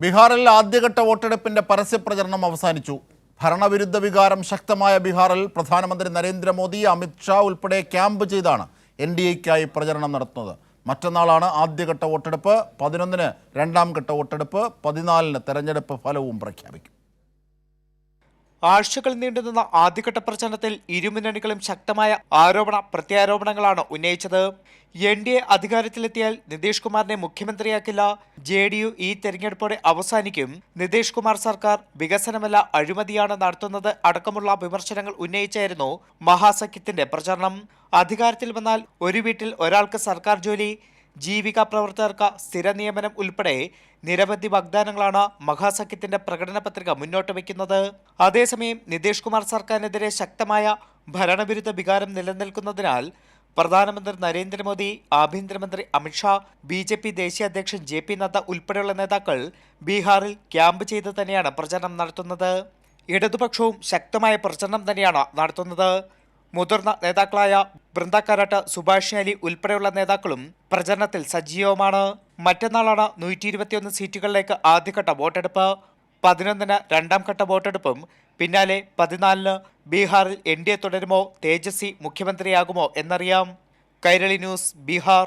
ബീഹാറിൽ ആദ്യഘട്ട വോട്ടെടുപ്പിന്റെ പരസ്യപ്രചരണം അവസാനിച്ചു. ഭരണവിരുദ്ധ വികാരം ശക്തമായ ബീഹാറിൽ പ്രധാനമന്ത്രി നരേന്ദ്രമോദി, അമിത് ഷാ ഉൾപ്പെടെ ക്യാമ്പ് ചെയ്താണ് എൻഡിഎയ്ക്കായി പ്രചരണം നടത്തുന്നത്. മറ്റന്നാളാണ് ആദ്യഘട്ട വോട്ടെടുപ്പ്. 11-ന് രണ്ടാം ഘട്ട വോട്ടെടുപ്പ്, 14-ന് തെരഞ്ഞെടുപ്പ് ഫലവും പ്രഖ്യാപിക്കും. ആഴ്ചകൾ നീണ്ടുനിന്ന ആദ്യഘട്ട പ്രചരണത്തിൽ ഇരുമുന്നണികളും ശക്തമായ ആരോപണ പ്രത്യാരോപണങ്ങളാണ് ഉന്നയിച്ചത്. എൻഡിഎ അധികാരത്തിലെത്തിയാൽ നിതീഷ് കുമാറിനെ മുഖ്യമന്ത്രിയാക്കില്ല, ജെഡിയു ഈ തെരഞ്ഞെടുപ്പോടെ അവസാനിക്കും, നിതീഷ് കുമാർ സർക്കാർ വികസനമല്ല അഴിമതിയാണ് നടത്തുന്നത് അടക്കമുള്ള വിമർശനങ്ങൾ ഉന്നയിച്ചായിരുന്നു മഹാസഖ്യത്തിന്റെ പ്രചരണം. അധികാരത്തിൽ വന്നാൽ ഒരു വീട്ടിൽ ഒരാൾക്ക് സർക്കാർ ജോലി, ജീവിക പ്രവർത്തകർക്ക് സ്ഥിര നിയമനം ഉൾപ്പെടെ നിരവധി വാഗ്ദാനങ്ങളാണ് മഹാസഖ്യത്തിന്റെ പ്രകടന പത്രിക മുന്നോട്ട് വയ്ക്കുന്നത്. അതേസമയം നിതീഷ് കുമാർ സർക്കാരിനെതിരെ ശക്തമായ ഭരണവിരുദ്ധ വികാരം നിലനിൽക്കുന്നതിനാൽ പ്രധാനമന്ത്രി നരേന്ദ്രമോദി, ആഭ്യന്തരമന്ത്രി അമിത് ഷാ, ബി.ജെ.പി. ദേശീയ അധ്യക്ഷൻ ജെ.പി. നദ്ദ ഉൾപ്പെടെയുള്ള നേതാക്കൾ ബീഹാറിൽ ക്യാമ്പ് ചെയ്ത് തന്നെയാണ് പ്രചരണം നടത്തുന്നത്. ഇടതുപക്ഷവും ശക്തമായ പ്രചരണം തന്നെയാണ് നടത്തുന്നത്. മുതിർന്ന നേതാക്കളായ ബൃന്ദ കാരാട്ട്, സുഭാഷ് അലി ഉൾപ്പെടെയുള്ള നേതാക്കളും പ്രചരണത്തിൽ സജീവമാണ്. മറ്റന്നാളാണ് 121 സീറ്റുകളിലേക്ക് ആദ്യഘട്ട വോട്ടെടുപ്പ്. 11-ന് രണ്ടാം ഘട്ട വോട്ടെടുപ്പും പിന്നാലെ 14-ന് ബീഹാറിൽ എൻഡിഎ തുടരുമോ, തേജസ്വി മുഖ്യമന്ത്രിയാകുമോ എന്നറിയാം. കൈരളി ന്യൂസ്, ബീഹാർ.